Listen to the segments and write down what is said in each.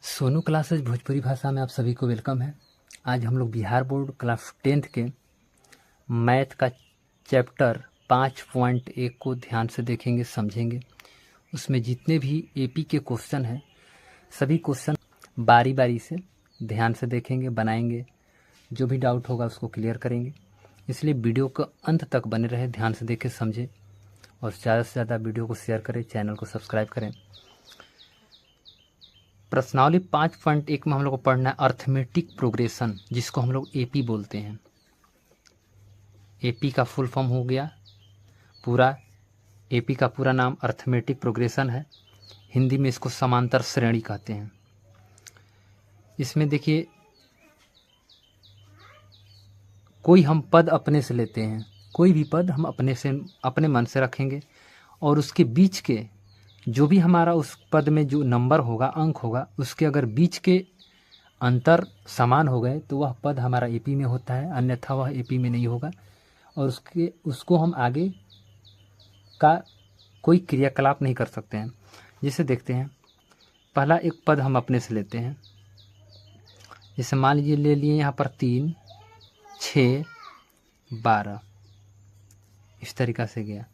Sonu classes Bhojpuri भाषा में आप सभी को वेलकम है। आज हम लोग बिहार बोर्ड क्लास 10th के मैथ का चैप्टर 5.1 को ध्यान से देखेंगे, समझेंगे। उसमें जितने भी एपी के क्वेश्चन हैं सभी क्वेश्चन बारी बारी से ध्यान से देखेंगे, बनाएंगे। जो भी डाउट होगा उसको क्लियर करेंगे। इसलिए वीडियो को अंत तक बने रहे, ध्यान से देखें, समझें और ज़्यादा से ज़्यादा वीडियो को शेयर करें, चैनल को सब्सक्राइब करें। प्रश्नावली 5.1 में हम लोग को पढ़ना है अर्थमेटिक प्रोग्रेशन, जिसको हम लोग एपी बोलते हैं। एपी का फुल फॉर्म हो गया पूरा, एपी का पूरा नाम अर्थमेटिक प्रोग्रेशन है। हिंदी में इसको समांतर श्रेणी कहते हैं। इसमें देखिए, कोई हम पद अपने से लेते हैं, कोई भी पद हम अपने मन से रखेंगे और उसके बीच के जो भी हमारा उस पद में जो नंबर होगा, अंक होगा, उसके अगर बीच के अंतर समान हो गए तो वह पद हमारा एपी में होता है, अन्यथा वह एपी में नहीं होगा। और उसको हम आगे का कोई क्रियाकलाप नहीं कर सकते हैं। जैसे देखते हैं, पहला एक पद हम अपने से लेते हैं। जैसे मान लीजिए ले लिए यहाँ पर 3, 6, 12, इस तरीक़ा से गया।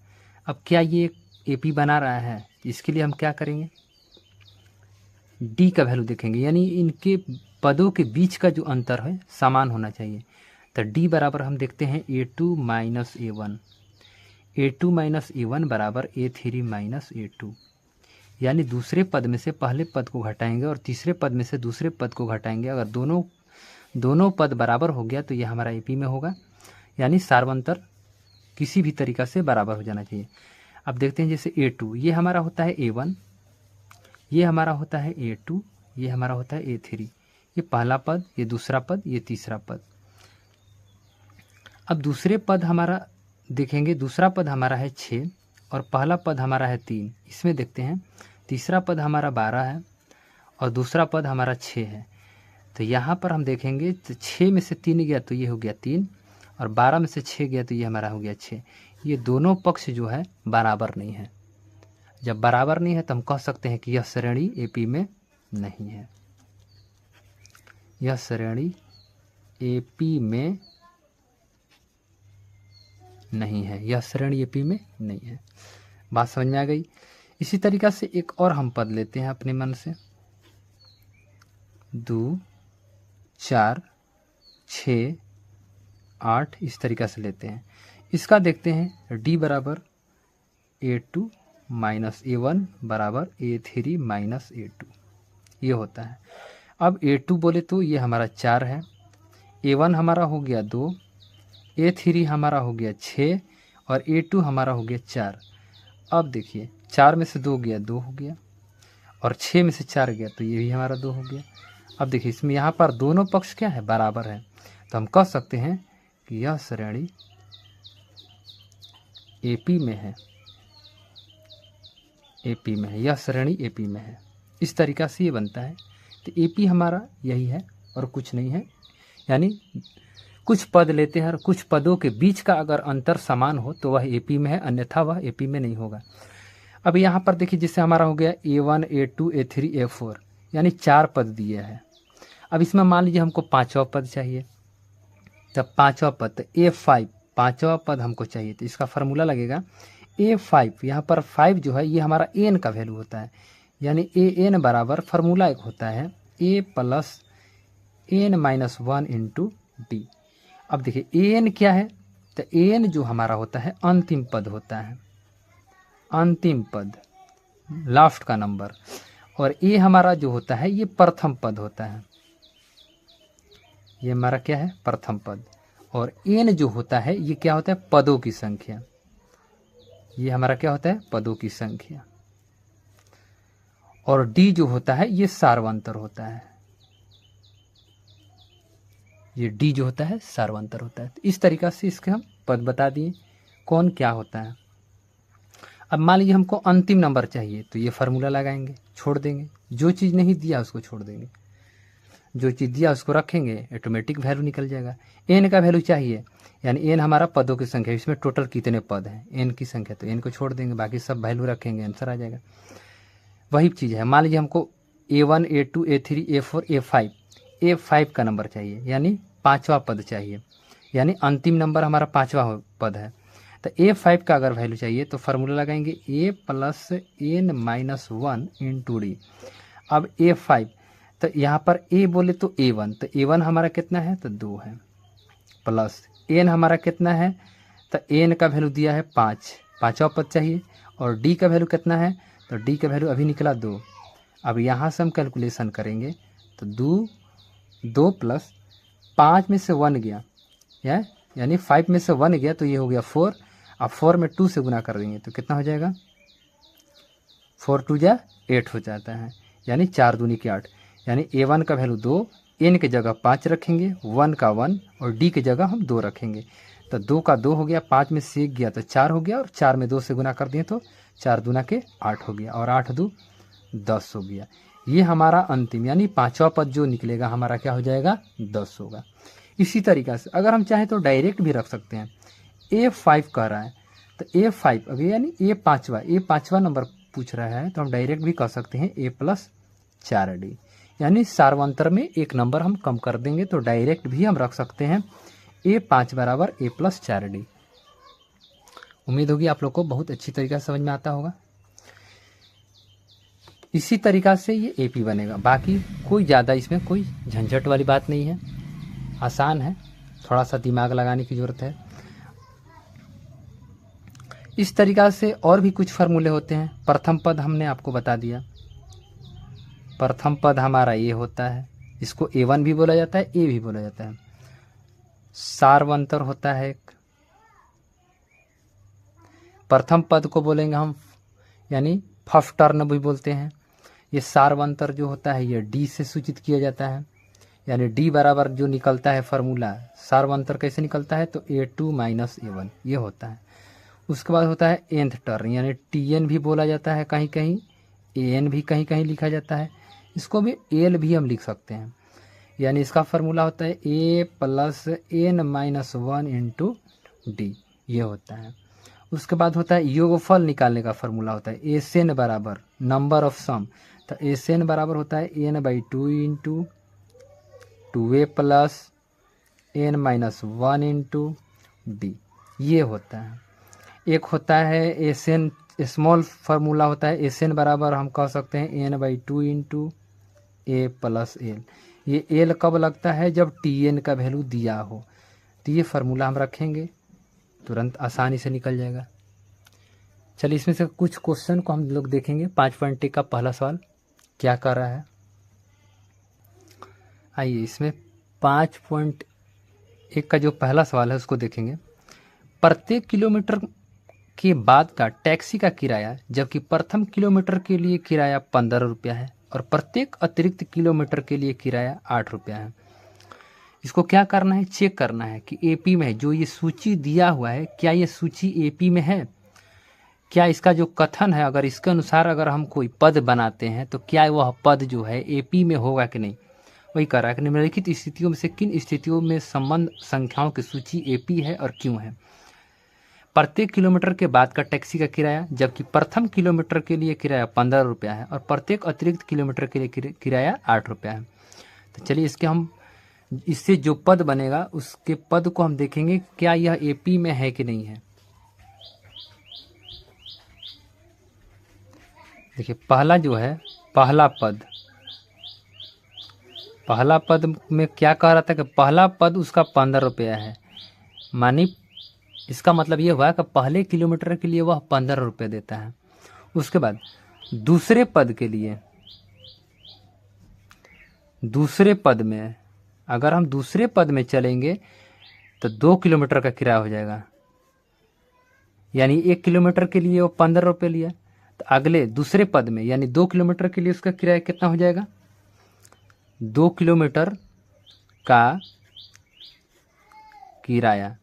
अब क्या ये एपी बना रहा है? इसके लिए हम क्या करेंगे, डी का वैल्यू देखेंगे, यानी इनके पदों के बीच का जो अंतर है समान होना चाहिए। तो डी बराबर हम देखते हैं A2 minus A1, A2 minus A1 बराबर A3 माइनस A2। यानी दूसरे पद में से पहले पद को घटाएंगे और तीसरे पद में से दूसरे पद को घटाएंगे। अगर दोनों पद बराबर हो गया तो यह हमारा एपी में होगा, यानी सार्वंतर किसी भी तरीक़ा से बराबर हो जाना चाहिए। अब देखते हैं, जैसे A2 ये हमारा होता है A1, ये हमारा होता है A2, ये हमारा होता है A3। ये पहला पद, ये दूसरा पद, ये तीसरा पद। अब दूसरे पद हमारा देखेंगे, दूसरा पद हमारा है 6 और पहला पद हमारा है 3। इसमें देखते हैं, तीसरा पद हमारा 12 है और दूसरा पद हमारा 6 है। तो यहाँ पर हम देखेंगे तो 6 में से 3 गया तो ये हो गया 3 और 12 में से 6 गया तो ये हमारा हो गया 6। ये दोनों पक्ष जो है बराबर नहीं है। जब बराबर नहीं है तो हम कह सकते हैं कि यह श्रेणी एपी में नहीं है। यह श्रेणी एपी में नहीं है, यह श्रेणी एपी में नहीं है। बात समझ में आ गई। इसी तरीक़ा से एक और हम पद लेते हैं अपने मन से, 2, 4, 6, 8, इस तरीक़ा से लेते हैं। इसका देखते हैं, डी बराबर A2 माइनस A1 बराबर A3 माइनस A2, ये होता है। अब A2 बोले तो ये हमारा 4 है, A1 हमारा हो गया 2, A3 हमारा हो गया 6 और A2 हमारा हो गया 4। अब देखिए, 4 में से 2 गया 2 हो गया और 6 में से 4 गया तो ये भी हमारा 2 हो गया। अब देखिए, इसमें यहाँ पर दोनों पक्ष क्या है, बराबर है। तो हम कह सकते हैं कि यह श्रेणी एपी में है, एपी में है, यह श्रेणी एपी में है। इस तरीक़ा से ये बनता है। तो एपी हमारा यही है और कुछ नहीं है। यानी कुछ पद लेते हैं और कुछ पदों के बीच का अगर अंतर समान हो तो वह एपी में है, अन्यथा वह एपी में नहीं होगा। अब यहाँ पर देखिए, जिससे हमारा हो गया A1, A2, A3, A4, यानी 4 पद दिए हैं। अब इसमें मान लीजिए हमको 5वां पद चाहिए, तब 5वां पद तो A5, 5वां पद हमको चाहिए। तो इसका फार्मूला लगेगा A5। यहाँ पर 5 जो है ये हमारा n का वैल्यू होता है, यानी AN बराबर फार्मूला एक होता है A plus n minus 1 into D. अब देखिए AN क्या है, तो AN जो हमारा होता है अंतिम पद होता है, अंतिम पद, लास्ट का नंबर। और A हमारा जो होता है ये प्रथम पद होता है, ये हमारा क्या है, प्रथम पद। और n जो होता है ये क्या होता है, पदों की संख्या। ये हमारा क्या होता है, पदों की संख्या। और d जो होता है ये सार्वंतर होता है, ये d जो होता है सार्वंतर होता है। तो इस तरीक़ा से इसके हम पद बता दिए कौन क्या होता है। अब मान लीजिए हमको अंतिम नंबर चाहिए तो ये फार्मूला लगाएंगे, छोड़ देंगे। जो चीज़ नहीं दिया उसको छोड़ देंगे, जो चीज़ दिया उसको रखेंगे, ऑटोमेटिक वैल्यू निकल जाएगा। n का वैल्यू चाहिए, यानी n हमारा पदों की संख्या, इसमें टोटल कितने पद हैं, n की संख्या, तो n को छोड़ देंगे, बाकी सब वैल्यू रखेंगे, आंसर आ जाएगा। वही चीज़ है। मान लीजिए हमको A1 A2 A3 A4 A5, A5 का नंबर चाहिए, यानी 5वां पद चाहिए, यानी अंतिम नंबर हमारा 5वां पद है। तो A5 का अगर वैल्यू चाहिए तो फार्मूला लगाएंगे A plus N minus 1 into D. अब A5, तो यहाँ पर A बोले तो A1, तो A1 हमारा कितना है तो 2 है, प्लस N हमारा कितना है तो N का वैल्यू दिया है 5, 5वां पद चाहिए, और D का वैल्यू कितना है तो D का वैल्यू अभी निकला 2। अब यहाँ से हम कैलकुलेशन करेंगे तो 2 प्लस 5 में से 1 गया, यानी 5 में से 1 गया तो ये हो गया 4। अब 4 में 2 से गुना कर देंगे तो कितना हो जाएगा, 4 2 जा 8 हो जाता है, यानी 4 दूनी के 8, यानी A1 का वैल्यू 2, N के जगह 5 रखेंगे, 1 का 1 और D की जगह हम 2 रखेंगे। तो 2 का 2 हो गया, 5 में से 1 गया तो 4 हो गया, और 4 में 2 से गुना कर दिए तो 4 दूना के 8 हो गया, और 8 2 10 हो गया। ये हमारा अंतिम यानी 5वां पद जो निकलेगा हमारा क्या हो जाएगा 10 होगा। इसी तरीक़ा से अगर हम चाहें तो डायरेक्ट भी रख सकते हैं। A5 कह रहा है तो A5 अभी यानी A पाँचवा नंबर पूछ रहा है, तो हम डायरेक्ट भी कह सकते हैं A प्लस 4D, यानी सार्वंतर में एक नंबर हम कम कर देंगे तो डायरेक्ट भी हम रख सकते हैं A5 बराबर A प्लस 4D। उम्मीद होगी आप लोग को बहुत अच्छी तरीक़ा से समझ में आता होगा। इसी तरीक़ा से ये AP बनेगा, बाकी कोई ज़्यादा इसमें कोई झंझट वाली बात नहीं है, आसान है, थोड़ा सा दिमाग लगाने की ज़रूरत है। इस तरीक़ा से और भी कुछ फार्मूले होते हैं। प्रथम पद हमने आपको बता दिया, प्रथम पद हमारा ये होता है, इसको A1 भी बोला जाता है, A भी बोला जाता है। सार्वंतर होता है एक, प्रथम पद को बोलेंगे हम यानी फर्स्ट टर्न भी बोलते हैं। ये सार्वंतर जो होता है ये D से सूचित किया जाता है, यानी D बराबर जो निकलता है फार्मूला सार्वंतर कैसे निकलता है तो A2 माइनस A1 ये होता है। उसके बाद होता है nth टर्न, यानी TN भी बोला जाता है कहीं कहीं, AN भी कहीं कहीं लिखा जाता है, इसको भी L भी हम लिख सकते हैं, यानी इसका फार्मूला होता है A plus N minus 1 into D, ये होता है। उसके बाद होता है योगफल निकालने का फार्मूला होता है SN बराबर नंबर ऑफ सम, तो SN बराबर होता है N/2 into 2A plus N minus 1 into D, ये होता है। एक होता है SN स्मॉल फार्मूला होता है SN बराबर हम कह सकते हैं N/2 into A plus L। ये L कब लगता है जब TN का वैल्यू दिया हो, तो ये फार्मूला हम रखेंगे, तुरंत आसानी से निकल जाएगा। चलिए इसमें से कुछ क्वेश्चन को हम लोग देखेंगे। 5.1 का पहला सवाल क्या कर रहा है, आइए इसमें 5.1 का जो पहला सवाल है उसको देखेंगे। प्रत्येक किलोमीटर के बाद का टैक्सी का किराया जबकि प्रथम किलोमीटर के लिए किराया 15 रुपया है और प्रत्येक अतिरिक्त किलोमीटर के लिए किराया 8 रुपया है। इसको क्या करना है, चेक करना है कि AP में जो ये सूची दिया हुआ है क्या ये सूची AP में है, क्या इसका जो कथन है अगर इसके अनुसार अगर हम कोई पद बनाते हैं तो क्या वह पद जो है AP में होगा कि नहीं। वही कह रहा है कि निम्नलिखित स्थितियों में से किन स्थितियों में संबंध संख्याओं की सूची AP है और क्यों है। प्रत्येक किलोमीटर के बाद का टैक्सी का किराया जबकि प्रथम किलोमीटर के लिए किराया 15 रुपया है और प्रत्येक अतिरिक्त किलोमीटर के लिए किराया 8 रुपया है। तो चलिए इससे जो पद बनेगा उसके पद को हम देखेंगे क्या यह AP में है कि नहीं है। देखिए पहला जो है पहला पद में क्या कह रहा था कि पहला पद उसका 15 रुपया है, मानी इसका मतलब ये हुआ कि पहले किलोमीटर के लिए वह 15 रुपये देता है। उसके बाद दूसरे पद के लिए दूसरे पद में अगर हम दूसरे पद में चलेंगे तो 2 किलोमीटर का किराया हो जाएगा, यानी 1 किलोमीटर के लिए वो 15 रुपये लिया, तो अगले दूसरे पद में यानी 2 किलोमीटर के लिए उसका किराया कितना हो जाएगा, 2 किलोमीटर का किराया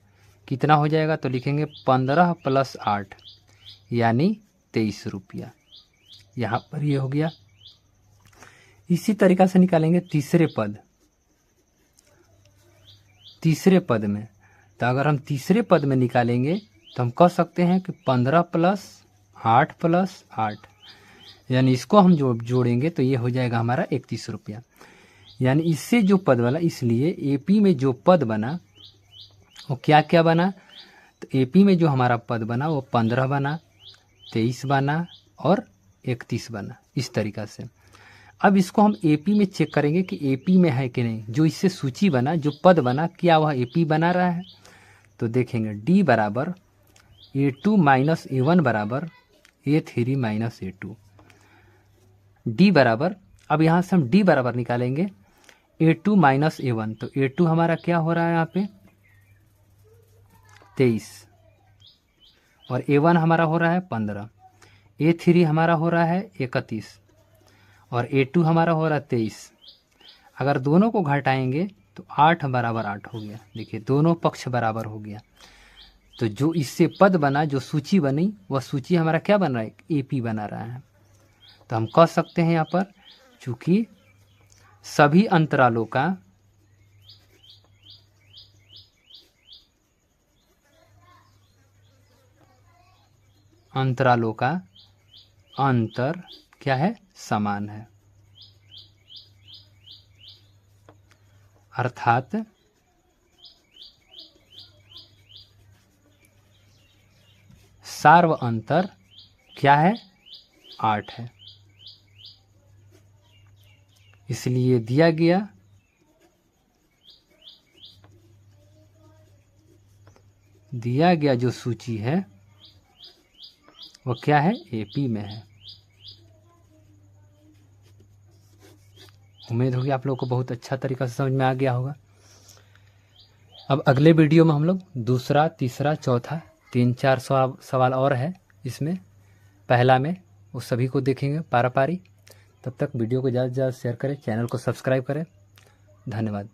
कितना हो जाएगा तो लिखेंगे 15 प्लस 8 यानी 23 रुपया, यहाँ पर ये हो गया। इसी तरीक़ा से निकालेंगे तीसरे पद में, तो अगर हम तीसरे पद में निकालेंगे तो हम कह सकते हैं कि 15 प्लस 8 प्लस 8 यानी इसको हम जोड़ेंगे तो ये हो जाएगा हमारा 31 रुपया। यानी इससे जो पद बना, इसलिए एपी में जो पद बना वो क्या क्या बना, तो एपी में जो हमारा पद बना वो 15 बना, 23 बना और 31 बना, इस तरीक़ा से। अब इसको हम एपी में चेक करेंगे कि एपी में है कि नहीं। जो इससे सूची बना, जो पद बना, क्या वह एपी बना रहा है, तो देखेंगे डी बराबर A2 माइनस A1 बराबर A3 माइनस A2। डी बराबर, अब यहाँ से हम डी बराबर निकालेंगे A2 माइनस A1, तो A2 हमारा क्या हो रहा है यहाँ पे 23 और A1 हमारा हो रहा है 15, A3 हमारा हो रहा है 31 और A2 हमारा हो रहा है 23। अगर दोनों को घटाएंगे तो 8 बराबर 8 हो गया। देखिए दोनों पक्ष बराबर हो गया। तो जो इससे पद बना, जो सूची बनी, वह सूची हमारा क्या बन रहा है, एपी बना रहा है। तो हम कह सकते हैं यहाँ पर, चूंकि सभी अंतरालों का अंतर क्या है, समान है, अर्थात सार्व अंतर क्या है, 8 है। इसलिए दिया गया जो सूची है वो क्या है, एपी में है। उम्मीद होगी आप लोगों को बहुत अच्छा तरीका से समझ में आ गया होगा। अब अगले वीडियो में हम लोग दूसरा, तीसरा, चौथा, 3-4 सवाल और है इसमें, पहला में, वो सभी को देखेंगे पारा पारी। तब तक वीडियो को ज़्यादा से ज़्यादा शेयर करें, चैनल को सब्सक्राइब करें। धन्यवाद।